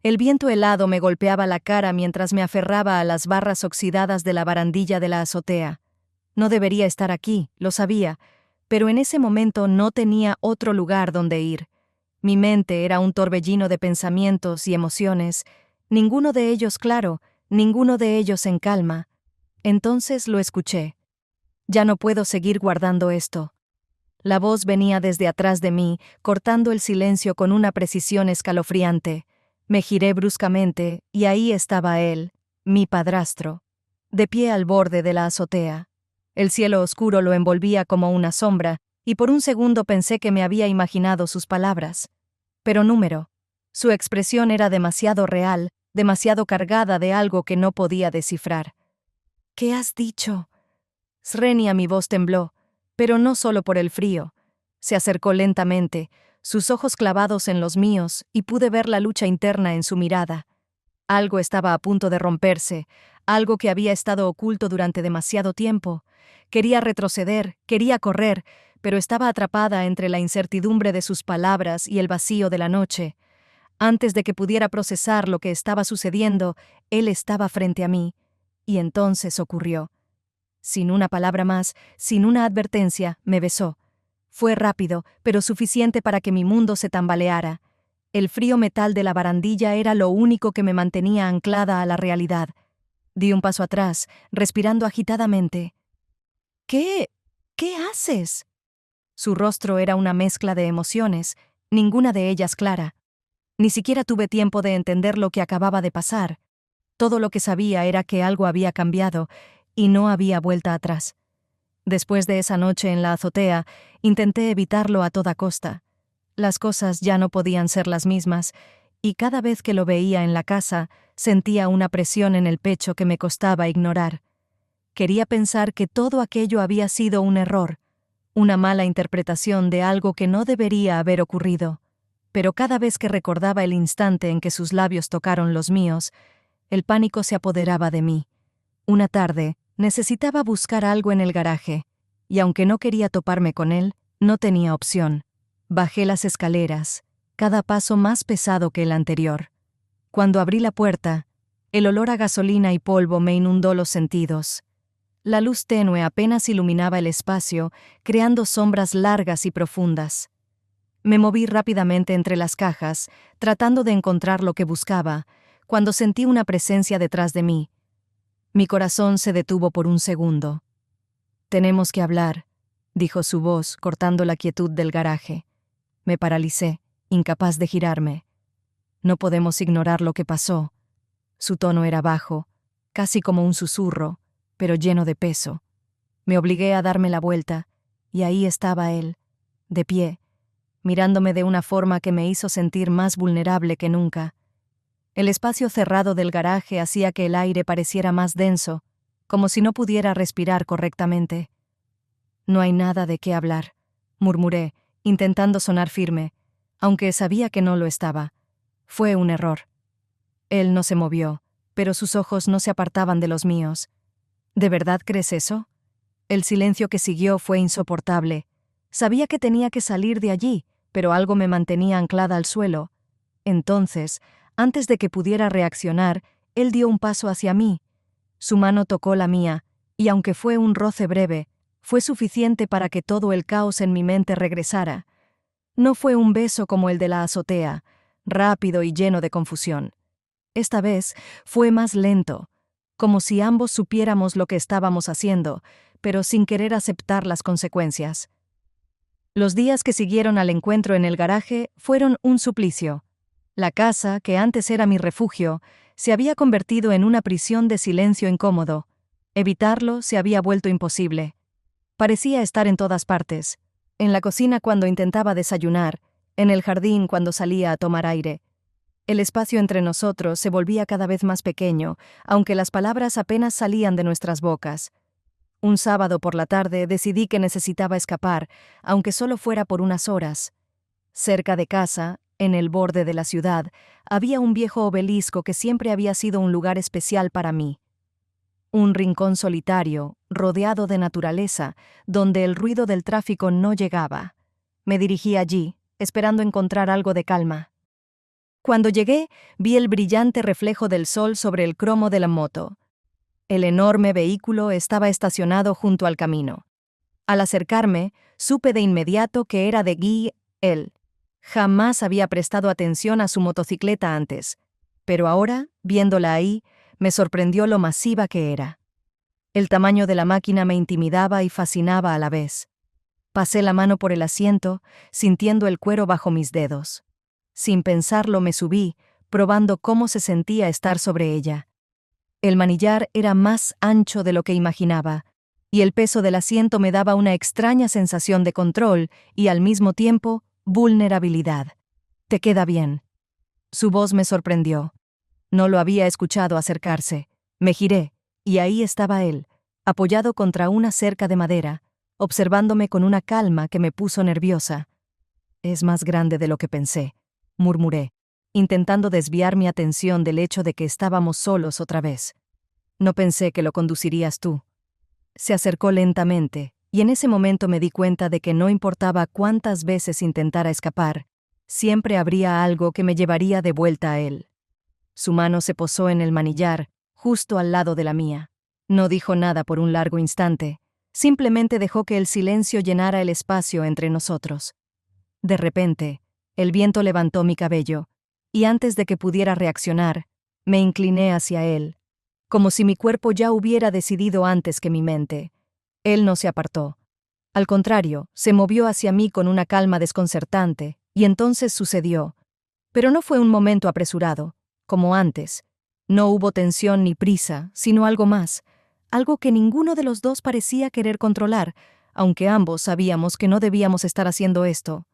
El viento helado me golpeaba la cara mientras me aferraba a las barras oxidadas de la barandilla de la azotea. No debería estar aquí, lo sabía, pero en ese momento no tenía otro lugar donde ir. Mi mente era un torbellino de pensamientos y emociones, ninguno de ellos claro, ninguno de ellos en calma. Entonces lo escuché. Ya no puedo seguir guardando esto. La voz venía desde atrás de mí, cortando el silencio con una precisión escalofriante. Me giré bruscamente, y ahí estaba él, mi padrastro, de pie al borde de la azotea. El cielo oscuro lo envolvía como una sombra, y por un segundo pensé que me había imaginado sus palabras. Pero su expresión era demasiado real, demasiado cargada de algo que no podía descifrar. ¿Qué has dicho? Srenia, mi voz tembló, pero no solo por el frío. Se acercó lentamente, sus ojos clavados en los míos, y pude ver la lucha interna en su mirada. Algo estaba a punto de romperse, algo que había estado oculto durante demasiado tiempo. Quería retroceder, quería correr, pero estaba atrapada entre la incertidumbre de sus palabras y el vacío de la noche. Antes de que pudiera procesar lo que estaba sucediendo, él estaba frente a mí. Y entonces ocurrió. Sin una palabra más, sin una advertencia, me besó. Fue rápido, pero suficiente para que mi mundo se tambaleara. El frío metal de la barandilla era lo único que me mantenía anclada a la realidad. Di un paso atrás, respirando agitadamente. ¿Qué haces? Su rostro era una mezcla de emociones, ninguna de ellas clara. Ni siquiera tuve tiempo de entender lo que acababa de pasar. Todo lo que sabía era que algo había cambiado, y no había vuelta atrás. Después de esa noche en la azotea, intenté evitarlo a toda costa. Las cosas ya no podían ser las mismas, y cada vez que lo veía en la casa, sentía una presión en el pecho que me costaba ignorar. Quería pensar que todo aquello había sido un error, una mala interpretación de algo que no debería haber ocurrido. Pero cada vez que recordaba el instante en que sus labios tocaron los míos, el pánico se apoderaba de mí. Una tarde, necesitaba buscar algo en el garaje, y aunque no quería toparme con él, no tenía opción. Bajé las escaleras, cada paso más pesado que el anterior. Cuando abrí la puerta, el olor a gasolina y polvo me inundó los sentidos. La luz tenue apenas iluminaba el espacio, creando sombras largas y profundas. Me moví rápidamente entre las cajas, tratando de encontrar lo que buscaba, cuando sentí una presencia detrás de mí. Mi corazón se detuvo por un segundo. «Tenemos que hablar», dijo su voz, cortando la quietud del garaje. Me paralicé, incapaz de girarme. «No podemos ignorar lo que pasó». Su tono era bajo, casi como un susurro, pero lleno de peso. Me obligué a darme la vuelta, y ahí estaba él, de pie, mirándome de una forma que me hizo sentir más vulnerable que nunca. El espacio cerrado del garaje hacía que el aire pareciera más denso, como si no pudiera respirar correctamente. «No hay nada de qué hablar», murmuré, intentando sonar firme, aunque sabía que no lo estaba. Fue un error. Él no se movió, pero sus ojos no se apartaban de los míos. «¿De verdad crees eso?» El silencio que siguió fue insoportable. Sabía que tenía que salir de allí, pero algo me mantenía anclada al suelo. Entonces, antes de que pudiera reaccionar, él dio un paso hacia mí. Su mano tocó la mía, y aunque fue un roce breve, fue suficiente para que todo el caos en mi mente regresara. No fue un beso como el de la azotea, rápido y lleno de confusión. Esta vez fue más lento, como si ambos supiéramos lo que estábamos haciendo, pero sin querer aceptar las consecuencias. Los días que siguieron al encuentro en el garaje fueron un suplicio. La casa, que antes era mi refugio, se había convertido en una prisión de silencio incómodo. Evitarlo se había vuelto imposible. Parecía estar en todas partes. En la cocina cuando intentaba desayunar, en el jardín cuando salía a tomar aire. El espacio entre nosotros se volvía cada vez más pequeño, aunque las palabras apenas salían de nuestras bocas. Un sábado por la tarde decidí que necesitaba escapar, aunque solo fuera por unas horas. Cerca de casa, en el borde de la ciudad, había un viejo obelisco que siempre había sido un lugar especial para mí. Un rincón solitario, rodeado de naturaleza, donde el ruido del tráfico no llegaba. Me dirigí allí, esperando encontrar algo de calma. Cuando llegué, vi el brillante reflejo del sol sobre el cromo de la moto. El enorme vehículo estaba estacionado junto al camino. Al acercarme, supe de inmediato que era de Guy. Él jamás había prestado atención a su motocicleta antes, pero ahora, viéndola ahí, me sorprendió lo masiva que era. El tamaño de la máquina me intimidaba y fascinaba a la vez. Pasé la mano por el asiento, sintiendo el cuero bajo mis dedos. Sin pensarlo me subí, probando cómo se sentía estar sobre ella. El manillar era más ancho de lo que imaginaba, y el peso del asiento me daba una extraña sensación de control y, al mismo tiempo, vulnerabilidad. «Te queda bien». Su voz me sorprendió. No lo había escuchado acercarse. Me giré, y ahí estaba él, apoyado contra una cerca de madera, observándome con una calma que me puso nerviosa. «Es más grande de lo que pensé», murmuré, intentando desviar mi atención del hecho de que estábamos solos otra vez. «No pensé que lo conducirías tú». Se acercó lentamente, y en ese momento me di cuenta de que no importaba cuántas veces intentara escapar, siempre habría algo que me llevaría de vuelta a él. Su mano se posó en el manillar, justo al lado de la mía. No dijo nada por un largo instante, simplemente dejó que el silencio llenara el espacio entre nosotros. De repente, el viento levantó mi cabello, y antes de que pudiera reaccionar, me incliné hacia él, como si mi cuerpo ya hubiera decidido antes que mi mente. Él no se apartó. Al contrario, se movió hacia mí con una calma desconcertante, y entonces sucedió. Pero no fue un momento apresurado, como antes. No hubo tensión ni prisa, sino algo más, algo que ninguno de los dos parecía querer controlar, aunque ambos sabíamos que no debíamos estar haciendo esto.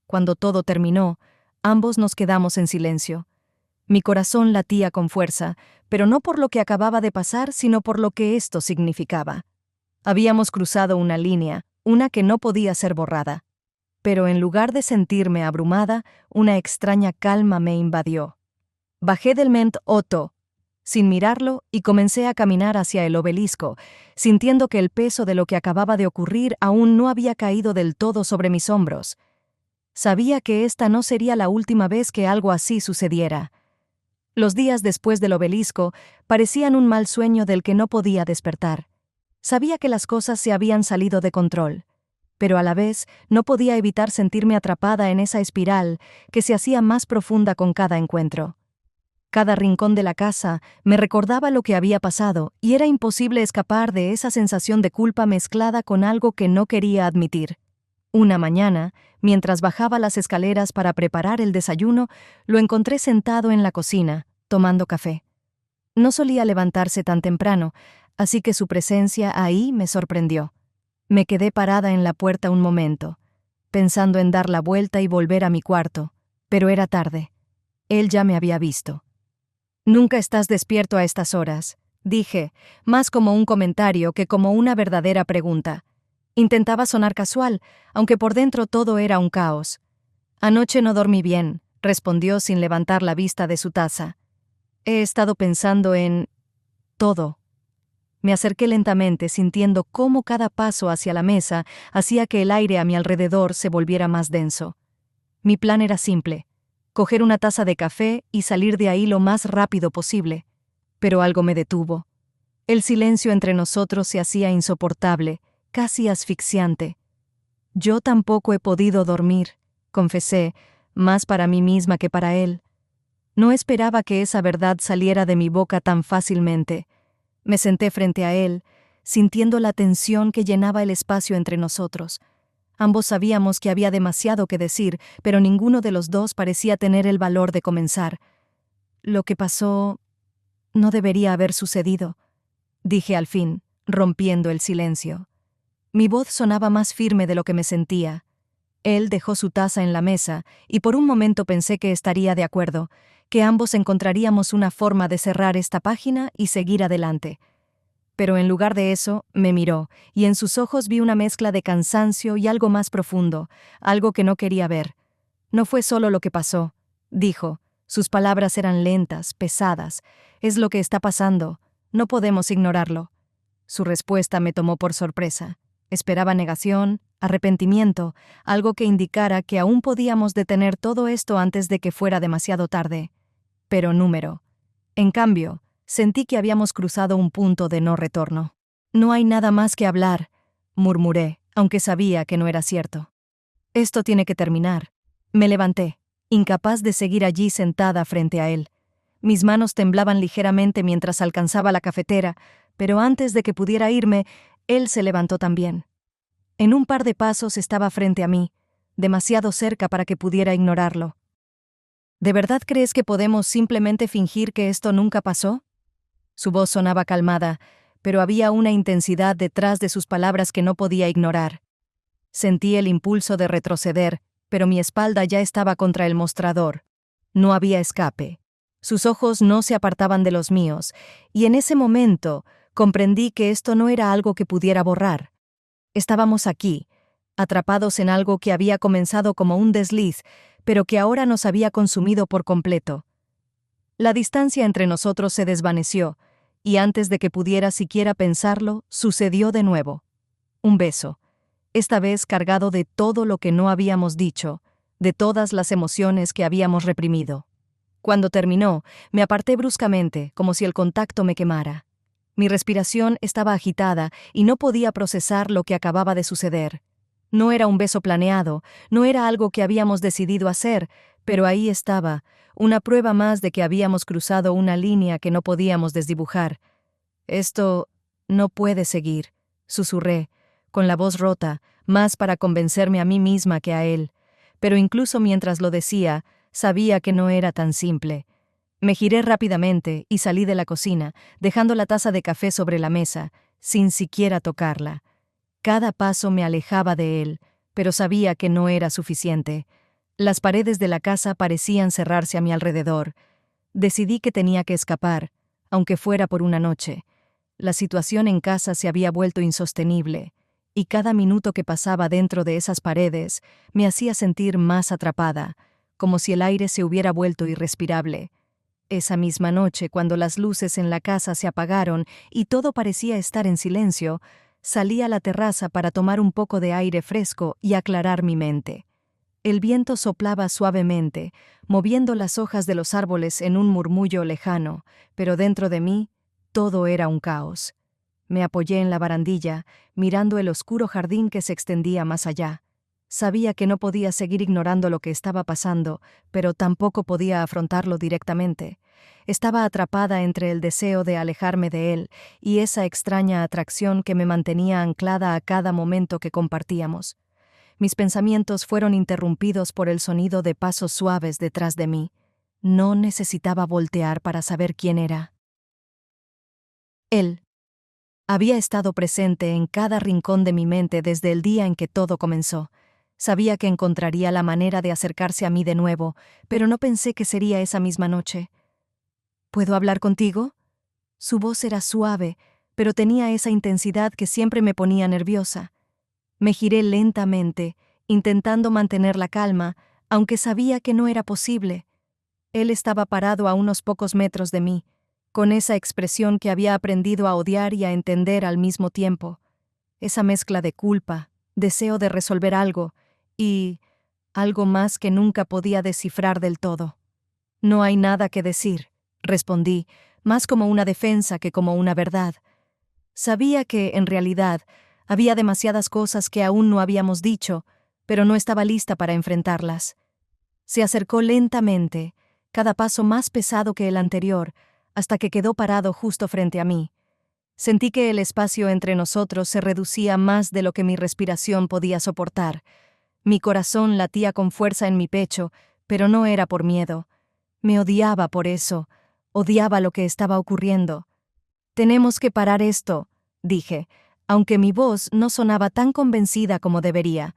Cuando todo terminó, ambos nos quedamos en silencio. Mi corazón latía con fuerza, pero no por lo que acababa de pasar, sino por lo que esto significaba. Habíamos cruzado una línea, una que no podía ser borrada. Pero en lugar de sentirme abrumada, una extraña calma me invadió. Bajé del Mont Otto, sin mirarlo, y comencé a caminar hacia el obelisco, sintiendo que el peso de lo que acababa de ocurrir aún no había caído del todo sobre mis hombros. Sabía que esta no sería la última vez que algo así sucediera. Los días después del obelisco parecían un mal sueño del que no podía despertar. Sabía que las cosas se habían salido de control, pero a la vez no podía evitar sentirme atrapada en esa espiral que se hacía más profunda con cada encuentro. Cada rincón de la casa me recordaba lo que había pasado y era imposible escapar de esa sensación de culpa mezclada con algo que no quería admitir. Una mañana, mientras bajaba las escaleras para preparar el desayuno, lo encontré sentado en la cocina, tomando café. No solía levantarse tan temprano, así que su presencia ahí me sorprendió. Me quedé parada en la puerta un momento, pensando en dar la vuelta y volver a mi cuarto, pero era tarde. Él ya me había visto. «Nunca estás despierto a estas horas», dije, más como un comentario que como una verdadera pregunta. Intentaba sonar casual, aunque por dentro todo era un caos. «Anoche no dormí bien», respondió sin levantar la vista de su taza. «He estado pensando en todo». Me acerqué lentamente, sintiendo cómo cada paso hacia la mesa hacía que el aire a mi alrededor se volviera más denso. Mi plan era simple: coger una taza de café y salir de ahí lo más rápido posible. Pero algo me detuvo. El silencio entre nosotros se hacía insoportable, casi asfixiante. «Yo tampoco he podido dormir», confesé, más para mí misma que para él. No esperaba que esa verdad saliera de mi boca tan fácilmente. Me senté frente a él, sintiendo la tensión que llenaba el espacio entre nosotros. Ambos sabíamos que había demasiado que decir, pero ninguno de los dos parecía tener el valor de comenzar. «Lo que pasó no debería haber sucedido», dije al fin, rompiendo el silencio. Mi voz sonaba más firme de lo que me sentía. Él dejó su taza en la mesa, y por un momento pensé que estaría de acuerdo, que ambos encontraríamos una forma de cerrar esta página y seguir adelante. Pero en lugar de eso, me miró, y en sus ojos vi una mezcla de cansancio y algo más profundo, algo que no quería ver. «No fue solo lo que pasó», dijo. Sus palabras eran lentas, pesadas. «Es lo que está pasando. No podemos ignorarlo». Su respuesta me tomó por sorpresa. Esperaba negación, arrepentimiento, algo que indicara que aún podíamos detener todo esto antes de que fuera demasiado tarde. Pero número. En cambio, sentí que habíamos cruzado un punto de no retorno. No hay nada más que hablar, murmuré, aunque sabía que no era cierto. Esto tiene que terminar. Me levanté, incapaz de seguir allí sentada frente a él. Mis manos temblaban ligeramente mientras alcanzaba la cafetera, pero antes de que pudiera irme, él se levantó también. En un par de pasos estaba frente a mí, demasiado cerca para que pudiera ignorarlo. ¿De verdad crees que podemos simplemente fingir que esto nunca pasó? Su voz sonaba calmada, pero había una intensidad detrás de sus palabras que no podía ignorar. Sentí el impulso de retroceder, pero mi espalda ya estaba contra el mostrador. No había escape. Sus ojos no se apartaban de los míos, y en ese momento comprendí que esto no era algo que pudiera borrar. Estábamos aquí, atrapados en algo que había comenzado como un desliz, pero que ahora nos había consumido por completo. La distancia entre nosotros se desvaneció, y antes de que pudiera siquiera pensarlo, sucedió de nuevo. Un beso, esta vez cargado de todo lo que no habíamos dicho, de todas las emociones que habíamos reprimido. Cuando terminó, me aparté bruscamente, como si el contacto me quemara. Mi respiración estaba agitada y no podía procesar lo que acababa de suceder. No era un beso planeado, no era algo que habíamos decidido hacer, pero ahí estaba, una prueba más de que habíamos cruzado una línea que no podíamos desdibujar. Esto no puede seguir, susurré, con la voz rota, más para convencerme a mí misma que a él. Pero incluso mientras lo decía, sabía que no era tan simple. Me giré rápidamente y salí de la cocina, dejando la taza de café sobre la mesa, sin siquiera tocarla. Cada paso me alejaba de él, pero sabía que no era suficiente. Las paredes de la casa parecían cerrarse a mi alrededor. Decidí que tenía que escapar, aunque fuera por una noche. La situación en casa se había vuelto insostenible, y cada minuto que pasaba dentro de esas paredes me hacía sentir más atrapada, como si el aire se hubiera vuelto irrespirable. Esa misma noche, cuando las luces en la casa se apagaron y todo parecía estar en silencio, salí a la terraza para tomar un poco de aire fresco y aclarar mi mente. El viento soplaba suavemente, moviendo las hojas de los árboles en un murmullo lejano, pero dentro de mí todo era un caos. Me apoyé en la barandilla, mirando el oscuro jardín que se extendía más allá. Sabía que no podía seguir ignorando lo que estaba pasando, pero tampoco podía afrontarlo directamente. Estaba atrapada entre el deseo de alejarme de él y esa extraña atracción que me mantenía anclada a cada momento que compartíamos. Mis pensamientos fueron interrumpidos por el sonido de pasos suaves detrás de mí. No necesitaba voltear para saber quién era. Él. Había estado presente en cada rincón de mi mente desde el día en que todo comenzó. Sabía que encontraría la manera de acercarse a mí de nuevo, pero no pensé que sería esa misma noche. ¿Puedo hablar contigo? Su voz era suave, pero tenía esa intensidad que siempre me ponía nerviosa. Me giré lentamente, intentando mantener la calma, aunque sabía que no era posible. Él estaba parado a unos pocos metros de mí, con esa expresión que había aprendido a odiar y a entender al mismo tiempo. Esa mezcla de culpa, deseo de resolver algo, y algo más que nunca podía descifrar del todo. No hay nada que decir, respondí, más como una defensa que como una verdad. Sabía que, en realidad, había demasiadas cosas que aún no habíamos dicho, pero no estaba lista para enfrentarlas. Se acercó lentamente, cada paso más pesado que el anterior, hasta que quedó parado justo frente a mí. Sentí que el espacio entre nosotros se reducía más de lo que mi respiración podía soportar. Mi corazón latía con fuerza en mi pecho, pero no era por miedo. Me odiaba por eso, odiaba lo que estaba ocurriendo. «Tenemos que parar esto», dije, aunque mi voz no sonaba tan convencida como debería.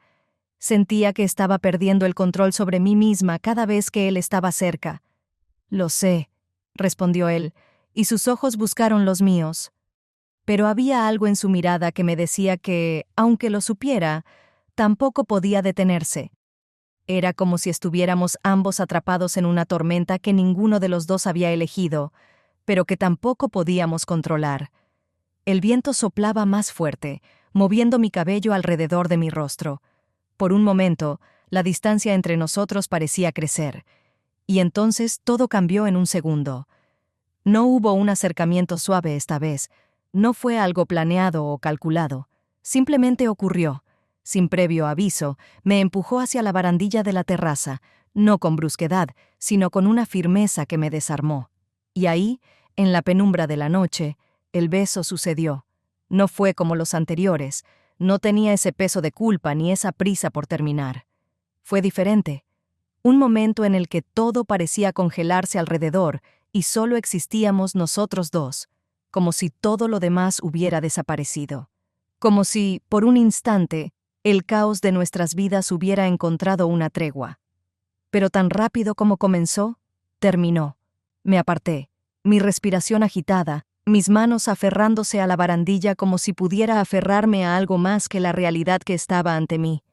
Sentía que estaba perdiendo el control sobre mí misma cada vez que él estaba cerca. «Lo sé», respondió él, y sus ojos buscaron los míos. Pero había algo en su mirada que me decía que, aunque lo supiera, tampoco podía detenerse. Era como si estuviéramos ambos atrapados en una tormenta que ninguno de los dos había elegido, pero que tampoco podíamos controlar. El viento soplaba más fuerte, moviendo mi cabello alrededor de mi rostro. Por un momento, la distancia entre nosotros parecía crecer. Y entonces todo cambió en un segundo. No hubo un acercamiento suave esta vez. No fue algo planeado o calculado. Simplemente ocurrió. Sin previo aviso, me empujó hacia la barandilla de la terraza, no con brusquedad, sino con una firmeza que me desarmó. Y ahí, en la penumbra de la noche, el beso sucedió. No fue como los anteriores. No tenía ese peso de culpa ni esa prisa por terminar. Fue diferente. Un momento en el que todo parecía congelarse alrededor y solo existíamos nosotros dos, como si todo lo demás hubiera desaparecido. Como si, por un instante, el caos de nuestras vidas hubiera encontrado una tregua. Pero tan rápido como comenzó, terminó. Me aparté, mi respiración agitada, mis manos aferrándose a la barandilla como si pudiera aferrarme a algo más que la realidad que estaba ante mí.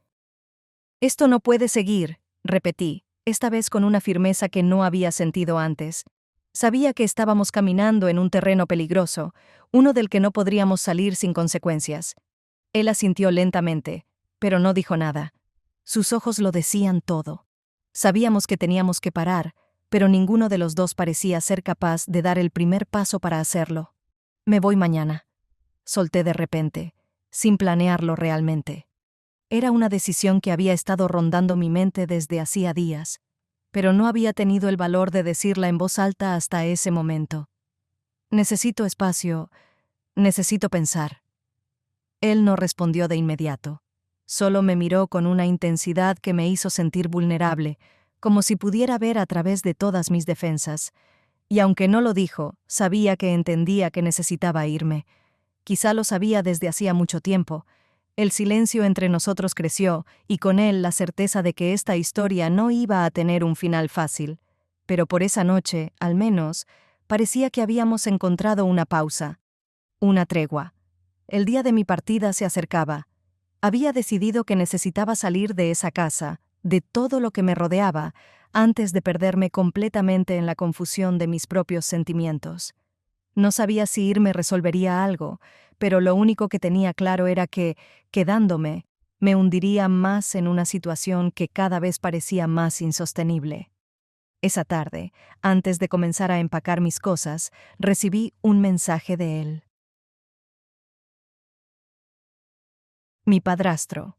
«Esto no puede seguir», repetí, esta vez con una firmeza que no había sentido antes. Sabía que estábamos caminando en un terreno peligroso, uno del que no podríamos salir sin consecuencias. Él asintió lentamente, pero no dijo nada. Sus ojos lo decían todo. Sabíamos que teníamos que parar, pero ninguno de los dos parecía ser capaz de dar el primer paso para hacerlo. «Me voy mañana», solté de repente, sin planearlo realmente. Era una decisión que había estado rondando mi mente desde hacía días, pero no había tenido el valor de decirla en voz alta hasta ese momento. «Necesito espacio, necesito pensar». Él no respondió de inmediato. Solo me miró con una intensidad que me hizo sentir vulnerable, como si pudiera ver a través de todas mis defensas. Y aunque no lo dijo, sabía que entendía que necesitaba irme. Quizá lo sabía desde hacía mucho tiempo. El silencio entre nosotros creció, y con él la certeza de que esta historia no iba a tener un final fácil. Pero por esa noche, al menos, parecía que habíamos encontrado una pausa, una tregua. El día de mi partida se acercaba. Había decidido que necesitaba salir de esa casa, de todo lo que me rodeaba, antes de perderme completamente en la confusión de mis propios sentimientos. No sabía si irme resolvería algo, pero lo único que tenía claro era que, quedándome, me hundiría más en una situación que cada vez parecía más insostenible. Esa tarde, antes de comenzar a empacar mis cosas, recibí un mensaje de él. Mi padrastro.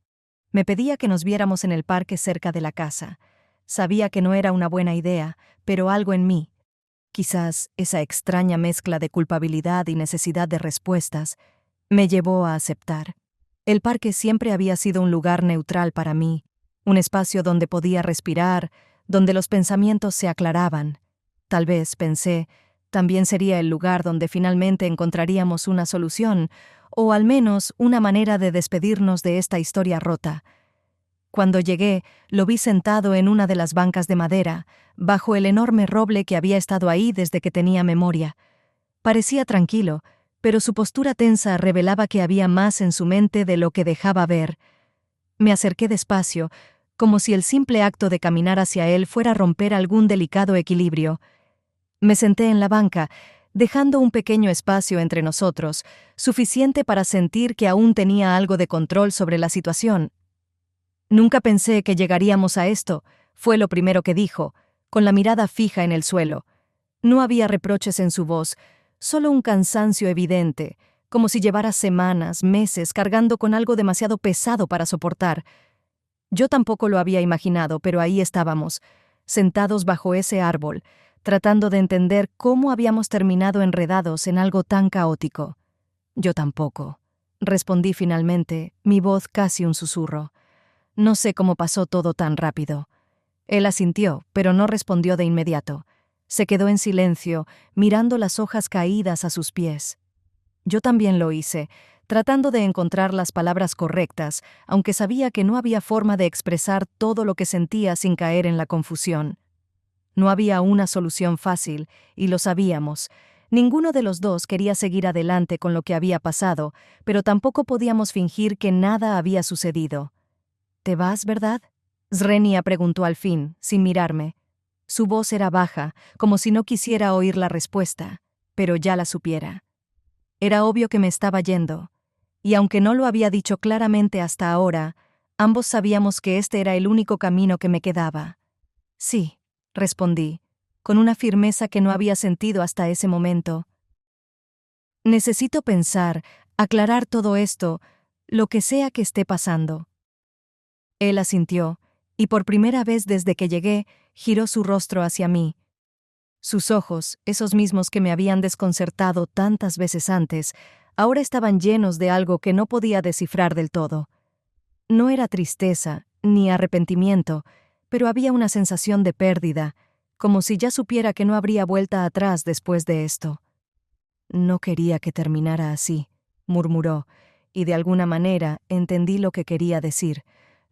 Me pedía que nos viéramos en el parque cerca de la casa. Sabía que no era una buena idea, pero algo en mí, quizás esa extraña mezcla de culpabilidad y necesidad de respuestas, me llevó a aceptar. El parque siempre había sido un lugar neutral para mí, un espacio donde podía respirar, donde los pensamientos se aclaraban. Tal vez, pensé, también sería el lugar donde finalmente encontraríamos una solución, o al menos una manera de despedirnos de esta historia rota. Cuando llegué, lo vi sentado en una de las bancas de madera, bajo el enorme roble que había estado ahí desde que tenía memoria. Parecía tranquilo, pero su postura tensa revelaba que había más en su mente de lo que dejaba ver. Me acerqué despacio, como si el simple acto de caminar hacia él fuera a romper algún delicado equilibrio. Me senté en la banca, dejando un pequeño espacio entre nosotros, suficiente para sentir que aún tenía algo de control sobre la situación. «Nunca pensé que llegaríamos a esto», fue lo primero que dijo, con la mirada fija en el suelo. No había reproches en su voz, solo un cansancio evidente, como si llevara semanas, meses cargando con algo demasiado pesado para soportar. Yo tampoco lo había imaginado, pero ahí estábamos, sentados bajo ese árbol, tratando de entender cómo habíamos terminado enredados en algo tan caótico. «Yo tampoco», respondí finalmente, mi voz casi un susurro. No sé cómo pasó todo tan rápido. Él asintió, pero no respondió de inmediato. Se quedó en silencio, mirando las hojas caídas a sus pies. Yo también lo hice, tratando de encontrar las palabras correctas, aunque sabía que no había forma de expresar todo lo que sentía sin caer en la confusión. No había una solución fácil, y lo sabíamos. Ninguno de los dos quería seguir adelante con lo que había pasado, pero tampoco podíamos fingir que nada había sucedido. «¿Te vas, verdad?», Zrenia preguntó al fin, sin mirarme. Su voz era baja, como si no quisiera oír la respuesta, pero ya la supiera. Era obvio que me estaba yendo. y aunque no lo había dicho claramente hasta ahora, ambos sabíamos que este era el único camino que me quedaba. Sí, respondí, con una firmeza que no había sentido hasta ese momento. Necesito pensar, aclarar todo esto, lo que sea que esté pasando. Él asintió, y por primera vez desde que llegué, giró su rostro hacia mí. Sus ojos, esos mismos que me habían desconcertado tantas veces antes, ahora estaban llenos de algo que no podía descifrar del todo. No era tristeza, ni arrepentimiento, pero había una sensación de pérdida, como si ya supiera que no habría vuelta atrás después de esto. No quería que terminara así, murmuró, y de alguna manera entendí lo que quería decir.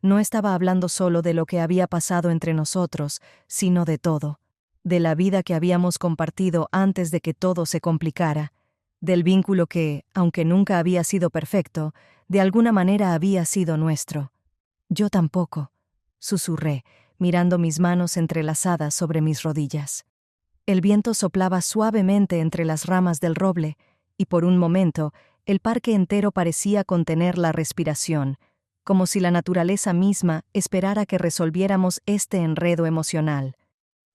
No estaba hablando solo de lo que había pasado entre nosotros, sino de todo, de la vida que habíamos compartido antes de que todo se complicara, del vínculo que, aunque nunca había sido perfecto, de alguna manera había sido nuestro. Yo tampoco, susurré, mirando mis manos entrelazadas sobre mis rodillas. El viento soplaba suavemente entre las ramas del roble, y por un momento el parque entero parecía contener la respiración, como si la naturaleza misma esperara que resolviéramos este enredo emocional.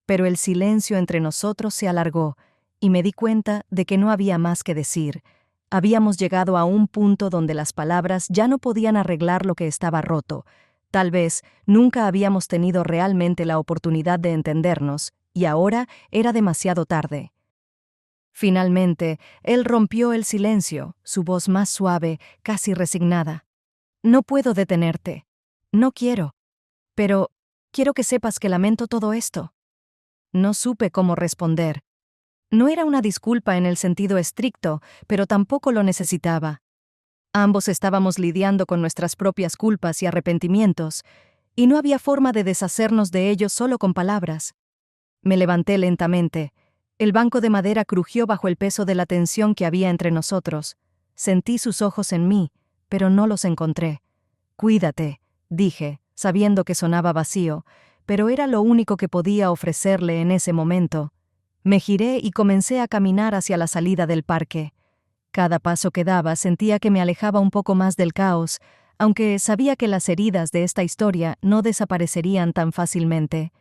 Pero el silencio entre nosotros se alargó, y me di cuenta de que no había más que decir. Habíamos llegado a un punto donde las palabras ya no podían arreglar lo que estaba roto. Tal vez nunca habíamos tenido realmente la oportunidad de entendernos, y ahora era demasiado tarde. Finalmente, él rompió el silencio, su voz más suave, casi resignada. No puedo detenerte. No quiero. Pero quiero que sepas que lamento todo esto. No supe cómo responder. No era una disculpa en el sentido estricto, pero tampoco lo necesitaba. Ambos estábamos lidiando con nuestras propias culpas y arrepentimientos, y no había forma de deshacernos de ellos solo con palabras. Me levanté lentamente. El banco de madera crujió bajo el peso de la tensión que había entre nosotros. Sentí sus ojos en mí, pero no los encontré. Cuídate, dije, sabiendo que sonaba vacío, pero era lo único que podía ofrecerle en ese momento. Me giré y comencé a caminar hacia la salida del parque. Cada paso que daba sentía que me alejaba un poco más del caos, aunque sabía que las heridas de esta historia no desaparecerían tan fácilmente.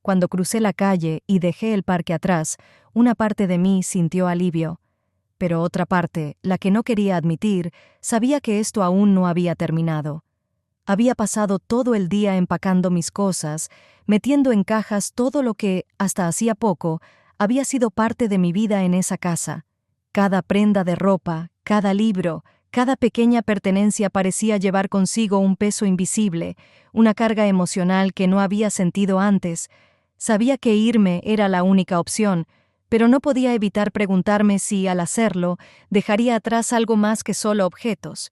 Cuando crucé la calle y dejé el parque atrás, una parte de mí sintió alivio. Pero otra parte, la que no quería admitir, sabía que esto aún no había terminado. Había pasado todo el día empacando mis cosas, metiendo en cajas todo lo que, hasta hacía poco, había sido parte de mi vida en esa casa. Cada prenda de ropa, cada libro, cada pequeña pertenencia parecía llevar consigo un peso invisible, una carga emocional que no había sentido antes. Sabía que irme era la única opción, pero no podía evitar preguntarme si, al hacerlo, dejaría atrás algo más que solo objetos.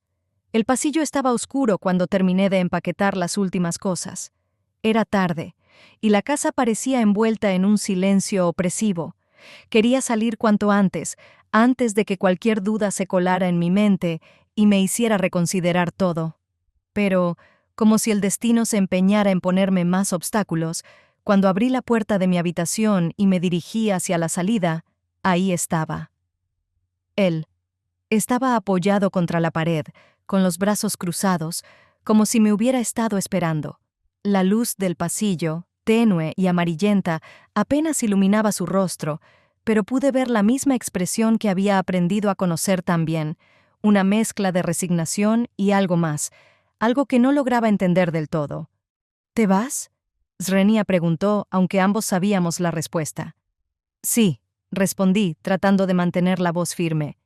El pasillo estaba oscuro cuando terminé de empaquetar las últimas cosas. Era tarde, y la casa parecía envuelta en un silencio opresivo. Quería salir cuanto antes de que cualquier duda se colara en mi mente y me hiciera reconsiderar todo. Pero, como si el destino se empeñara en ponerme más obstáculos, cuando abrí la puerta de mi habitación y me dirigí hacia la salida, ahí estaba. Él. Estaba apoyado contra la pared, con los brazos cruzados, como si me hubiera estado esperando. La luz del pasillo, tenue y amarillenta, apenas iluminaba su rostro, pero pude ver la misma expresión que había aprendido a conocer tan bien, una mezcla de resignación y algo más, algo que no lograba entender del todo. ¿Te vas?, Zrenia preguntó, aunque ambos sabíamos la respuesta. Sí, respondí, tratando de mantener la voz firme.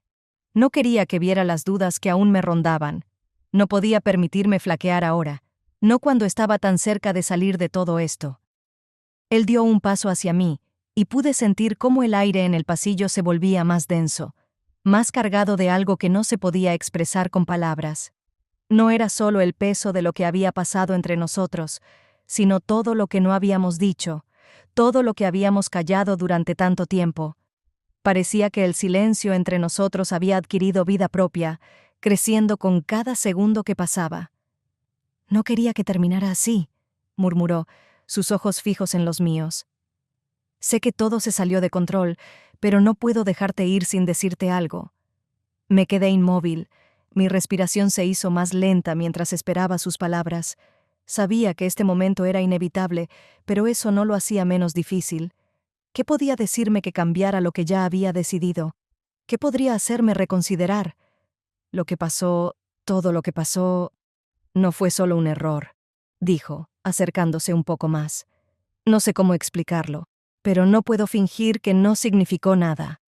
No quería que viera las dudas que aún me rondaban. No podía permitirme flaquear ahora, no cuando estaba tan cerca de salir de todo esto. Él dio un paso hacia mí, y pude sentir cómo el aire en el pasillo se volvía más denso, más cargado de algo que no se podía expresar con palabras. No era solo el peso de lo que había pasado entre nosotros, sino todo lo que no habíamos dicho, todo lo que habíamos callado durante tanto tiempo. Parecía que el silencio entre nosotros había adquirido vida propia, creciendo con cada segundo que pasaba. No quería que terminara así, murmuró, sus ojos fijos en los míos. Sé que todo se salió de control, pero no puedo dejarte ir sin decirte algo. Me quedé inmóvil, Mi respiración se hizo más lenta mientras esperaba sus palabras. Sabía que este momento era inevitable, pero eso no lo hacía menos difícil. ¿Qué podía decirme que cambiara lo que ya había decidido? ¿Qué podría hacerme reconsiderar? Lo que pasó, todo lo que pasó, no fue solo un error, dijo, acercándose un poco más. No sé cómo explicarlo, pero no puedo fingir que no significó nada.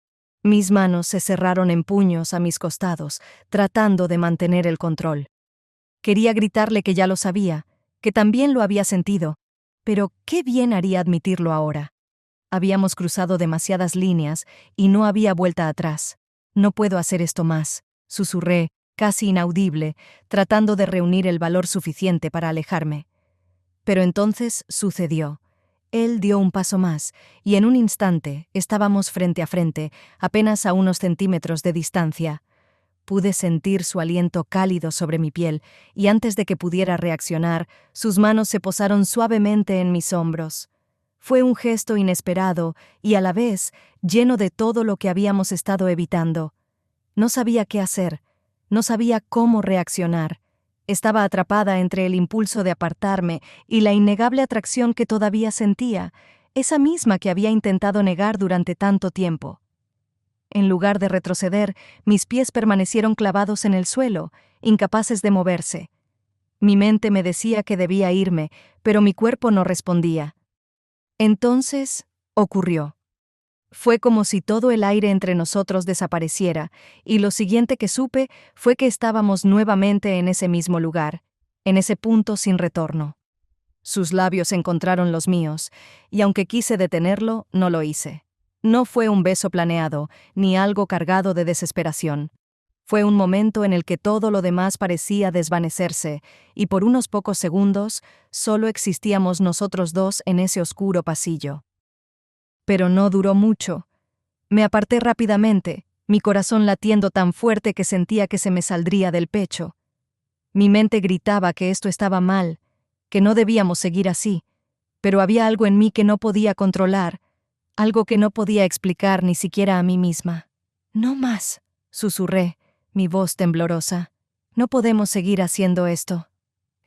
Mis manos se cerraron en puños a mis costados, tratando de mantener el control. Quería gritarle que ya lo sabía, que también lo había sentido, pero qué bien haría admitirlo ahora. Habíamos cruzado demasiadas líneas y no había vuelta atrás. No puedo hacer esto más, susurré, casi inaudible, tratando de reunir el valor suficiente para alejarme. Pero entonces sucedió. Él dio un paso más, y en un instante estábamos frente a frente, apenas a unos centímetros de distancia. Pude sentir su aliento cálido sobre mi piel, y antes de que pudiera reaccionar, sus manos se posaron suavemente en mis hombros. Fue un gesto inesperado y a la vez lleno de todo lo que habíamos estado evitando. No sabía qué hacer, no sabía cómo reaccionar. Estaba atrapada entre el impulso de apartarme y la innegable atracción que todavía sentía, esa misma que había intentado negar durante tanto tiempo. En lugar de retroceder, mis pies permanecieron clavados en el suelo, incapaces de moverse. Mi mente me decía que debía irme, pero mi cuerpo no respondía. Entonces, ocurrió. Fue como si todo el aire entre nosotros desapareciera, y lo siguiente que supe fue que estábamos nuevamente en ese mismo lugar, en ese punto sin retorno. Sus labios encontraron los míos, y aunque quise detenerlo, no lo hice. No fue un beso planeado, ni algo cargado de desesperación. Fue un momento en el que todo lo demás parecía desvanecerse, y por unos pocos segundos solo existíamos nosotros dos en ese oscuro pasillo. Pero no duró mucho. Me aparté rápidamente, mi corazón latiendo tan fuerte que sentía que se me saldría del pecho. Mi mente gritaba que esto estaba mal, que no debíamos seguir así, pero había algo en mí que no podía controlar, algo que no podía explicar ni siquiera a mí misma. «No más», susurré, mi voz temblorosa. «No podemos seguir haciendo esto».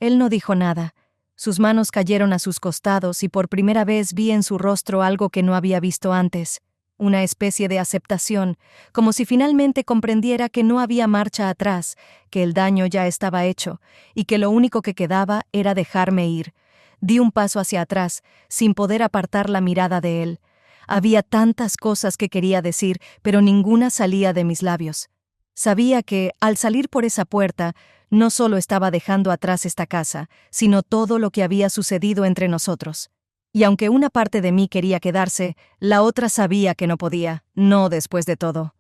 Él no dijo nada. Sus manos cayeron a sus costados y por primera vez vi en su rostro algo que no había visto antes, una especie de aceptación, como si finalmente comprendiera que no había marcha atrás, que el daño ya estaba hecho, y que lo único que quedaba era dejarme ir. Di un paso hacia atrás, sin poder apartar la mirada de él. Había tantas cosas que quería decir, pero ninguna salía de mis labios. Sabía que, al salir por esa puerta, no solo estaba dejando atrás esta casa, sino todo lo que había sucedido entre nosotros. Y aunque una parte de mí quería quedarse, la otra sabía que no podía, no después de todo.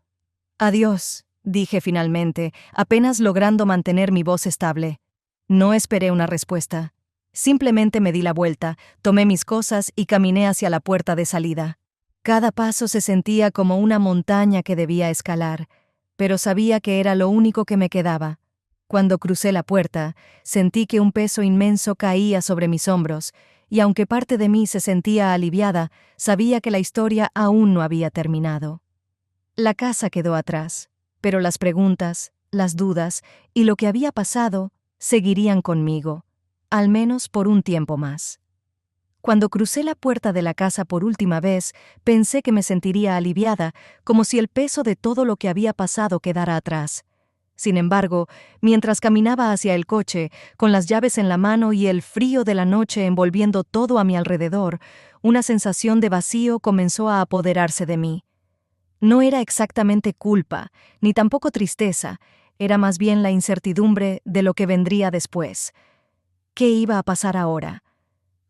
«Adiós», dije finalmente, apenas logrando mantener mi voz estable. No esperé una respuesta. Simplemente me di la vuelta, tomé mis cosas y caminé hacia la puerta de salida. Cada paso se sentía como una montaña que debía escalar, pero sabía que era lo único que me quedaba. Cuando crucé la puerta, sentí que un peso inmenso caía sobre mis hombros, y aunque parte de mí se sentía aliviada, sabía que la historia aún no había terminado. La casa quedó atrás, pero las preguntas, las dudas y lo que había pasado seguirían conmigo, al menos por un tiempo más. Cuando crucé la puerta de la casa por última vez, pensé que me sentiría aliviada, como si el peso de todo lo que había pasado quedara atrás. Sin embargo, mientras caminaba hacia el coche, con las llaves en la mano y el frío de la noche envolviendo todo a mi alrededor, una sensación de vacío comenzó a apoderarse de mí. No era exactamente culpa, ni tampoco tristeza, era más bien la incertidumbre de lo que vendría después. ¿Qué iba a pasar ahora?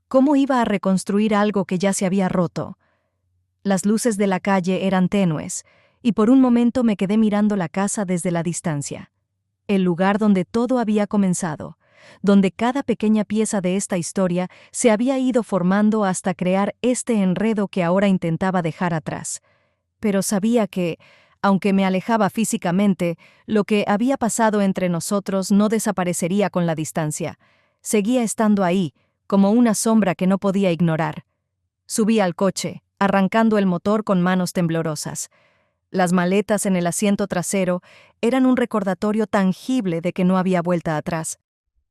¿Cómo iba a reconstruir algo que ya se había roto? Las luces de la calle eran tenues, y por un momento me quedé mirando la casa desde la distancia. El lugar donde todo había comenzado, donde cada pequeña pieza de esta historia se había ido formando hasta crear este enredo que ahora intentaba dejar atrás. Pero sabía que, aunque me alejaba físicamente, lo que había pasado entre nosotros no desaparecería con la distancia. Seguía estando ahí, como una sombra que no podía ignorar. Subí al coche, arrancando el motor con manos temblorosas. Las maletas en el asiento trasero eran un recordatorio tangible de que no había vuelta atrás.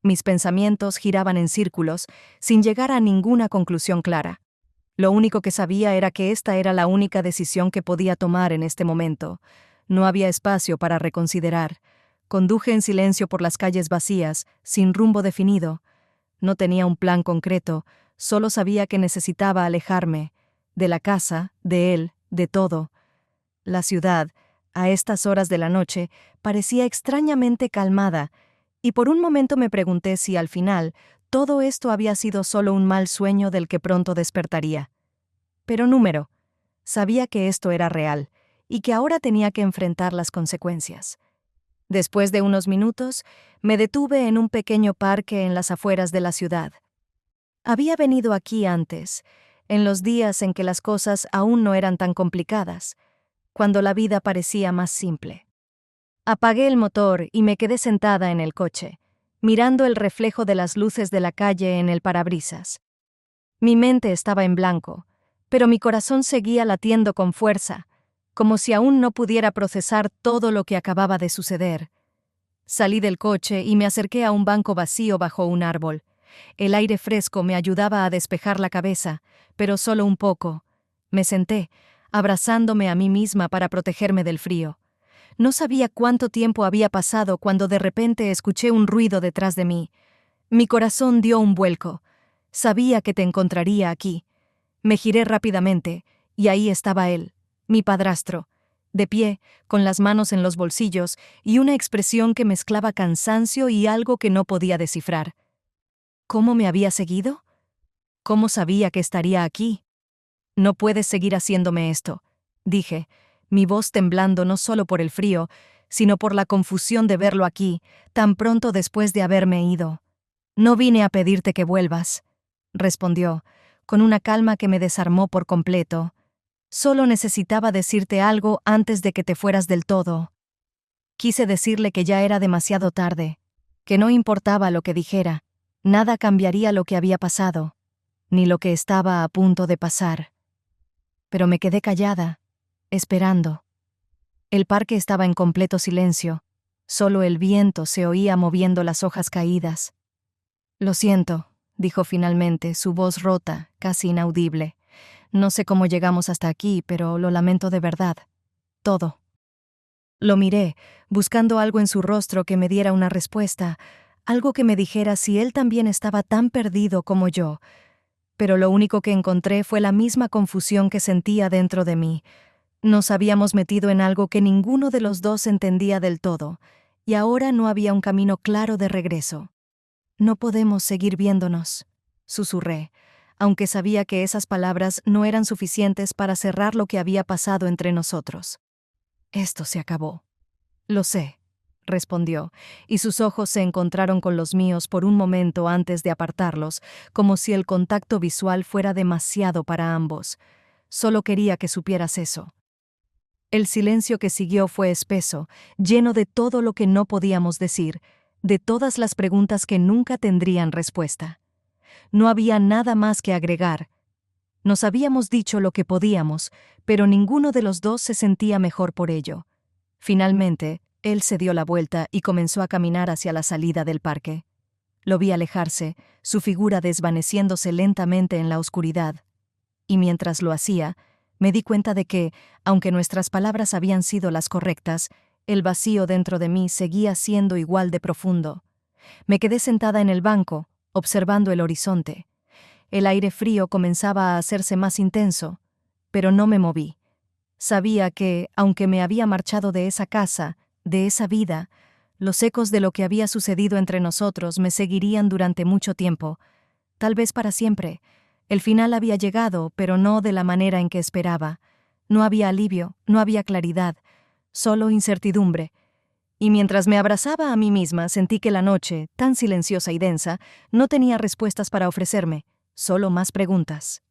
Mis pensamientos giraban en círculos, sin llegar a ninguna conclusión clara. Lo único que sabía era que esta era la única decisión que podía tomar en este momento. No había espacio para reconsiderar. Conduje en silencio por las calles vacías, sin rumbo definido. No tenía un plan concreto, solo sabía que necesitaba alejarme, de la casa, de él, de todo. La ciudad, a estas horas de la noche, parecía extrañamente calmada, y por un momento me pregunté si al final todo esto había sido solo un mal sueño del que pronto despertaría. Pero sabía que esto era real, y que ahora tenía que enfrentar las consecuencias. Después de unos minutos, me detuve en un pequeño parque en las afueras de la ciudad. Había venido aquí antes, en los días en que las cosas aún no eran tan complicadas, cuando la vida parecía más simple. Apagué el motor y me quedé sentada en el coche, mirando el reflejo de las luces de la calle en el parabrisas. Mi mente estaba en blanco, pero mi corazón seguía latiendo con fuerza, como si aún no pudiera procesar todo lo que acababa de suceder. Salí del coche y me acerqué a un banco vacío bajo un árbol. El aire fresco me ayudaba a despejar la cabeza, pero solo un poco. Me senté, abrazándome a mí misma para protegerme del frío. No sabía cuánto tiempo había pasado cuando de repente escuché un ruido detrás de mí. Mi corazón dio un vuelco. Sabía que te encontraría aquí. Me giré rápidamente, y ahí estaba él, mi padrastro, de pie, con las manos en los bolsillos y una expresión que mezclaba cansancio y algo que no podía descifrar. ¿Cómo me había seguido? ¿Cómo sabía que estaría aquí? No puedes seguir haciéndome esto, dije, mi voz temblando no solo por el frío, sino por la confusión de verlo aquí, tan pronto después de haberme ido. No vine a pedirte que vuelvas, respondió, con una calma que me desarmó por completo. Solo necesitaba decirte algo antes de que te fueras del todo. Quise decirle que ya era demasiado tarde, que no importaba lo que dijera, nada cambiaría lo que había pasado, ni lo que estaba a punto de pasar. Pero me quedé callada, esperando. El parque estaba en completo silencio, solo el viento se oía moviendo las hojas caídas. Lo siento, dijo finalmente, su voz rota, casi inaudible. No sé cómo llegamos hasta aquí, pero lo lamento de verdad. Todo. Lo miré, buscando algo en su rostro que me diera una respuesta, algo que me dijera si él también estaba tan perdido como yo. Pero lo único que encontré fue la misma confusión que sentía dentro de mí. Nos habíamos metido en algo que ninguno de los dos entendía del todo, y ahora no había un camino claro de regreso. No podemos seguir viéndonos, susurré, aunque sabía que esas palabras no eran suficientes para cerrar lo que había pasado entre nosotros. Esto se acabó. Lo sé, respondió, y sus ojos se encontraron con los míos por un momento antes de apartarlos, como si el contacto visual fuera demasiado para ambos. Solo quería que supieras eso. El silencio que siguió fue espeso, lleno de todo lo que no podíamos decir, de todas las preguntas que nunca tendrían respuesta. No había nada más que agregar. Nos habíamos dicho lo que podíamos, pero ninguno de los dos se sentía mejor por ello. Finalmente, él se dio la vuelta y comenzó a caminar hacia la salida del parque. Lo vi alejarse, su figura desvaneciéndose lentamente en la oscuridad. Y mientras lo hacía, me di cuenta de que, aunque nuestras palabras habían sido las correctas, el vacío dentro de mí seguía siendo igual de profundo. Me quedé sentada en el banco, observando el horizonte. El aire frío comenzaba a hacerse más intenso, pero no me moví. Sabía que, aunque me había marchado de esa casa, de esa vida, los ecos de lo que había sucedido entre nosotros me seguirían durante mucho tiempo, tal vez para siempre. El final había llegado, pero no de la manera en que esperaba. No había alivio, no había claridad, solo incertidumbre. Y mientras me abrazaba a mí misma, sentí que la noche, tan silenciosa y densa, no tenía respuestas para ofrecerme, solo más preguntas.